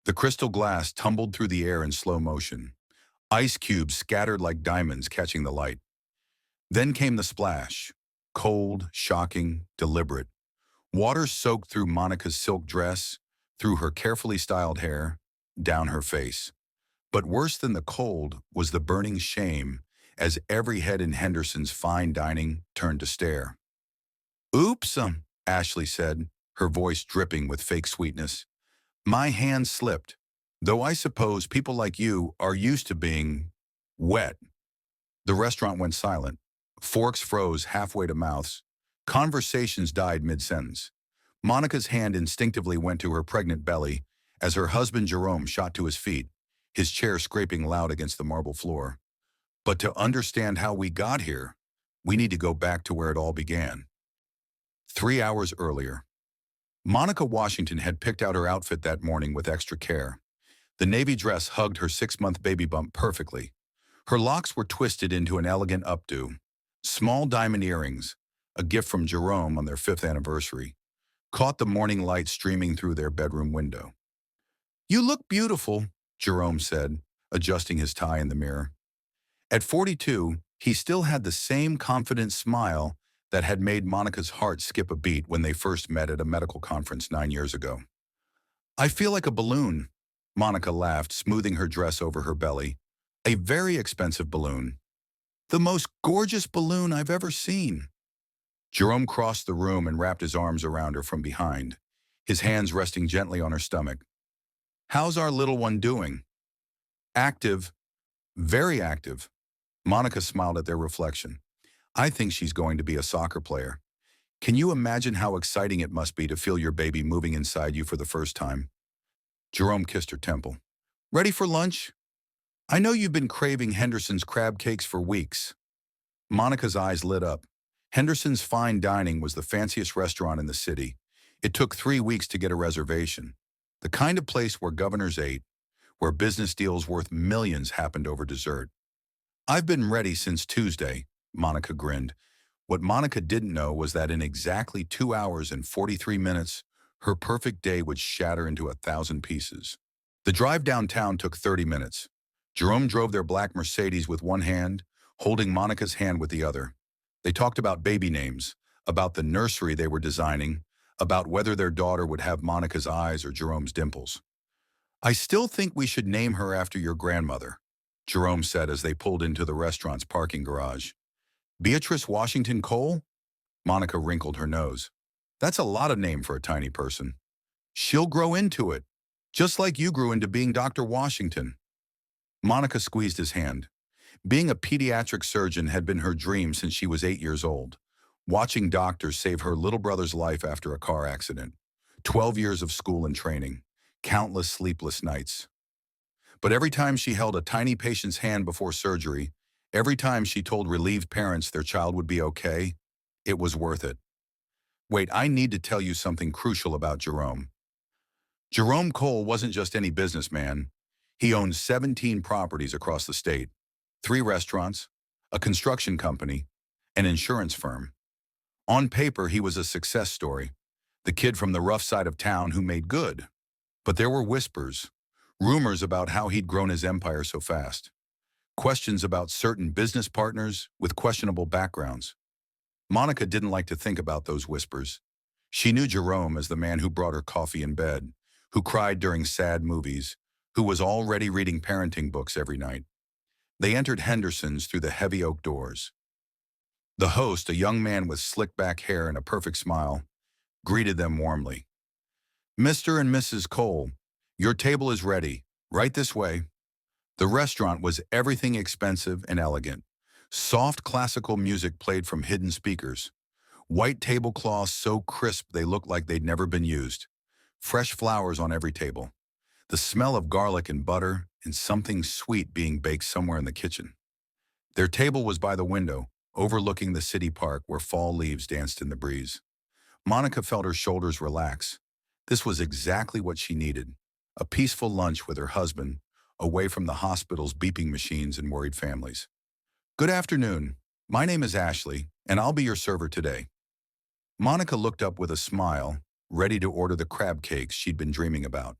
The crystal glass tumbled through the air in slow motion. Ice cubes scattered like diamonds catching the light. Then came the splash. Cold, shocking, deliberate. Water soaked through Monica's silk dress, through her carefully styled hair, down her face. But worse than the cold was the burning shame as every head in Henderson's fine dining turned to stare. "Oops," Ashley said, her voice dripping with fake sweetness. "My hand slipped, though I suppose people like you are used to being wet." The restaurant went silent. Forks froze halfway to mouths. Conversations died mid-sentence. Monica's hand instinctively went to her pregnant belly as her husband Jerome shot to his feet, his chair scraping loud against the marble floor. "But to understand how we got here, we need to go back to where it all began." 3 hours earlier. Monica Washington had picked out her outfit that morning with extra care. The navy dress hugged her 6-month baby bump perfectly. Her locks were twisted into an elegant updo. Small diamond earrings, a gift from Jerome on their 5th anniversary, caught the morning light streaming through their bedroom window. "You look beautiful," Jerome said, adjusting his tie in the mirror. At 42, he still had the same confident smile that had made Monica's heart skip a beat when they first met at a medical conference 9 years ago. "I feel like a balloon," Monica laughed, smoothing her dress over her belly. "A very expensive balloon. The most gorgeous balloon I've ever seen." Jerome crossed the room and wrapped his arms around her from behind, his hands resting gently on her stomach. "How's our little one doing?" "Active. Very active." Monica smiled at their reflection. "I think she's going to be a soccer player. Can you imagine how exciting it must be to feel your baby moving inside you for the first time?" Jerome kissed her temple. "Ready for lunch? I know you've been craving Henderson's crab cakes for weeks." Monica's eyes lit up. Henderson's Fine Dining was the fanciest restaurant in the city. It took 3 weeks to get a reservation. The kind of place where governors ate, where business deals worth millions happened over dessert. "I've been ready since Tuesday," Monica grinned. What Monica didn't know was that in exactly 2 hours and 43 minutes, her perfect day would shatter into 1,000 pieces. The drive downtown took 30 minutes. Jerome drove their black Mercedes with one hand, holding Monica's hand with the other. They talked about baby names, about the nursery they were designing, about whether their daughter would have Monica's eyes or Jerome's dimples. "I still think we should name her after your grandmother," Jerome said as they pulled into the restaurant's parking garage. "Beatrice Washington Cole?" Monica wrinkled her nose. "That's a lot of name for a tiny person." "She'll grow into it, just like you grew into being Dr. Washington." Monica squeezed his hand. Being a pediatric surgeon had been her dream since she was 8 years old. Watching doctors save her little brother's life after a car accident. 12 years of school and training. Countless sleepless nights. But every time she held a tiny patient's hand before surgery, every time she told relieved parents their child would be okay, it was worth it. "Wait, I need to tell you something crucial about Jerome." Jerome Cole wasn't just any businessman. He owned 17 properties across the state, 3 restaurants, a construction company, an insurance firm. On paper, he was a success story, the kid from the rough side of town who made good. But there were whispers, rumors about how he'd grown his empire so fast, questions about certain business partners with questionable backgrounds. Monica didn't like to think about those whispers. She knew Jerome as the man who brought her coffee in bed, who cried during sad movies, who was already reading parenting books every night. They entered Henderson's through the heavy oak doors. The host, a young man with slick-back hair and a perfect smile, greeted them warmly. "Mr. and Mrs. Cole, your table is ready. Right this way." The restaurant was everything expensive and elegant. Soft classical music played from hidden speakers. White tablecloths so crisp they looked like they'd never been used. Fresh flowers on every table. The smell of garlic and butter and something sweet being baked somewhere in the kitchen. Their table was by the window, overlooking the city park where fall leaves danced in the breeze. Monica felt her shoulders relax. This was exactly what she needed. A peaceful lunch with her husband, away from the hospital's beeping machines and worried families. "Good afternoon. My name is Ashley, and I'll be your server today." Monica looked up with a smile, ready to order the crab cakes she'd been dreaming about.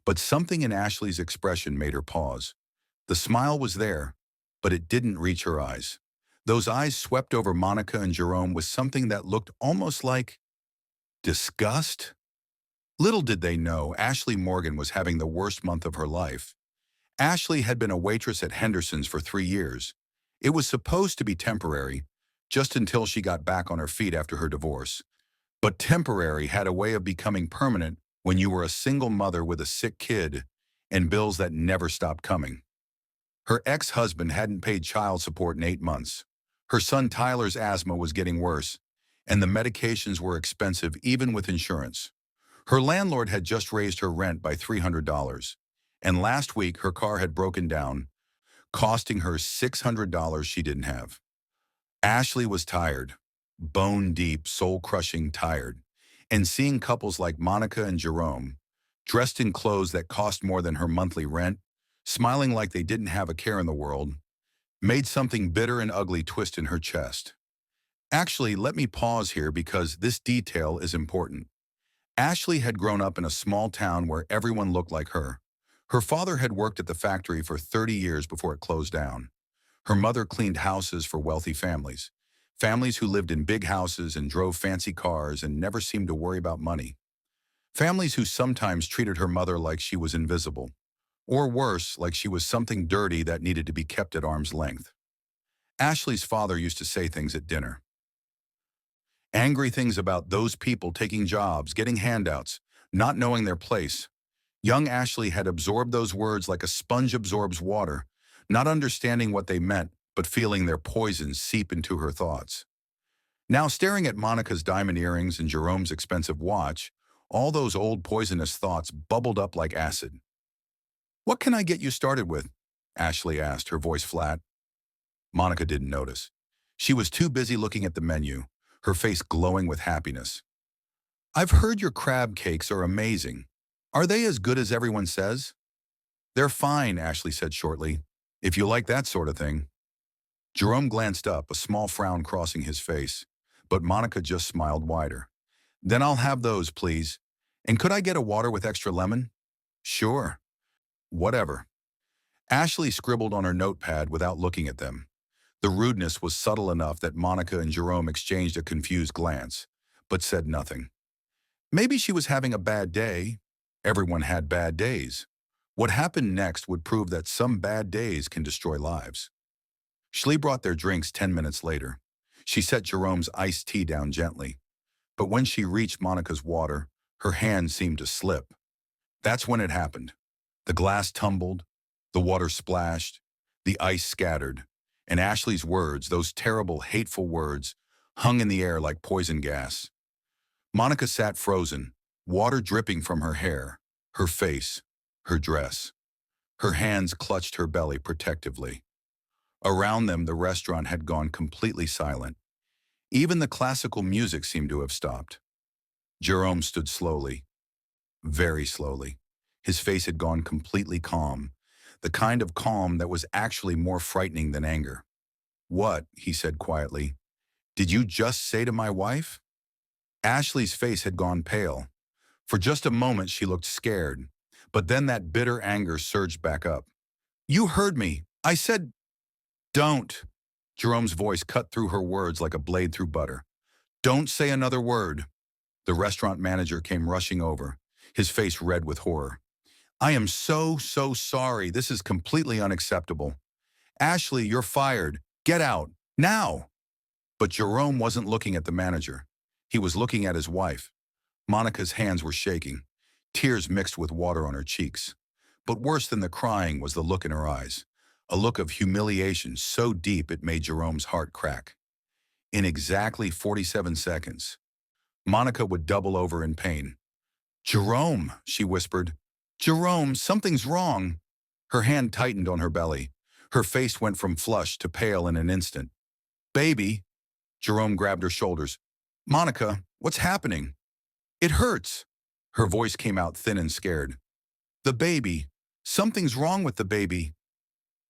But something in Ashley's expression made her pause. The smile was there, but it didn't reach her eyes. Those eyes swept over Monica and Jerome with something that looked almost like disgust. Little did they know Ashley Morgan was having the worst month of her life. Ashley had been a waitress at Henderson's for 3 years. It was supposed to be temporary, just until she got back on her feet after her divorce. But temporary had a way of becoming permanent when you were a single mother with a sick kid and bills that never stopped coming. Her ex-husband hadn't paid child support in 8 months. Her son Tyler's asthma was getting worse, and the medications were expensive even with insurance. Her landlord had just raised her rent by $300, and last week her car had broken down, costing her $600 she didn't have. Ashley was tired, bone-deep, soul-crushing tired, and seeing couples like Monica and Jerome, dressed in clothes that cost more than her monthly rent, smiling like they didn't have a care in the world, made something bitter and ugly twist in her chest. Actually, let me pause here because this detail is important. Ashley had grown up in a small town where everyone looked like her. Her father had worked at the factory for 30 years before it closed down. Her mother cleaned houses for wealthy families, families who lived in big houses and drove fancy cars and never seemed to worry about money. Families who sometimes treated her mother like she was invisible, or worse, like she was something dirty that needed to be kept at arm's length. Ashley's father used to say things at dinner. Angry things about those people taking jobs, getting handouts, not knowing their place. Young Ashley had absorbed those words like a sponge absorbs water, not understanding what they meant, but feeling their poison seep into her thoughts. Now, staring at Monica's diamond earrings and Jerome's expensive watch, all those old poisonous thoughts bubbled up like acid. "What can I get you started with?" Ashley asked, her voice flat. Monica didn't notice. She was too busy looking at the menu, her face glowing with happiness. "I've heard your crab cakes are amazing. Are they as good as everyone says?" "They're fine," Ashley said shortly, "if you like that sort of thing." Jerome glanced up, a small frown crossing his face, but Monica just smiled wider. "Then I'll have those, please. And could I get a water with extra lemon?" "Sure." "Whatever." Ashley scribbled on her notepad without looking at them. The rudeness was subtle enough that Monica and Jerome exchanged a confused glance, but said nothing. Maybe she was having a bad day. Everyone had bad days. What happened next would prove that some bad days can destroy lives. Ashley brought their drinks 10 minutes later. She set Jerome's iced tea down gently, but when she reached Monica's water, her hand seemed to slip. That's when it happened. The glass tumbled, the water splashed, the ice scattered, and Ashley's words, those terrible, hateful words, hung in the air like poison gas. Monica sat frozen, water dripping from her hair, her face, her dress. Her hands clutched her belly protectively. Around them, the restaurant had gone completely silent. Even the classical music seemed to have stopped. Jerome stood slowly, very slowly. His face had gone completely calm, the kind of calm that was actually more frightening than anger. "What?" he said quietly. "Did you just say to my wife?" Ashley's face had gone pale. For just a moment she looked scared, but then that bitter anger surged back up. "You heard me. I said, don't." Jerome's voice cut through her words like a blade through butter. "Don't say another word." The restaurant manager came rushing over, his face red with horror. "I am so sorry. This is completely unacceptable. Ashley, you're fired. Get out. Now." But Jerome wasn't looking at the manager. He was looking at his wife. Monica's hands were shaking. Tears mixed with water on her cheeks. But worse than the crying was the look in her eyes. A look of humiliation so deep it made Jerome's heart crack. In exactly 47 seconds, Monica would double over in pain. "Jerome," she whispered. "Jerome, something's wrong." Her hand tightened on her belly. Her face went from flushed to pale in an instant. "Baby." Jerome grabbed her shoulders. "Monica, what's happening?" "It hurts." Her voice came out thin and scared. "The baby. Something's wrong with the baby."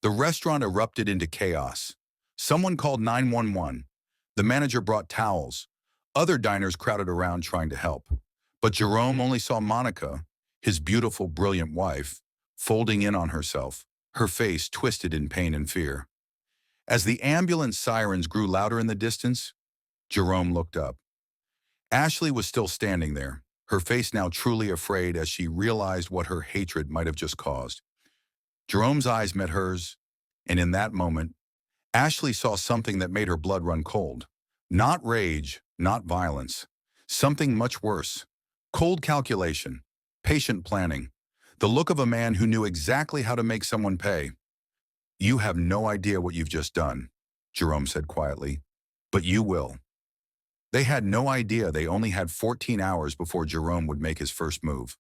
The restaurant erupted into chaos. Someone called 911. The manager brought towels. Other diners crowded around trying to help. But Jerome only saw Monica. his beautiful, brilliant wife, folding in on herself, her face twisted in pain and fear. As the ambulance sirens grew louder in the distance, Jerome looked up. Ashley was still standing there, her face now truly afraid as she realized what her hatred might have just caused. Jerome's eyes met hers, and in that moment, Ashley saw something that made her blood run cold. Not rage, not violence. Something much worse. Cold calculation, patient planning, the look of a man who knew exactly how to make someone pay. "You have no idea what you've just done," Jerome said quietly, "but you will." They had no idea they only had 14 hours before Jerome would make his first move.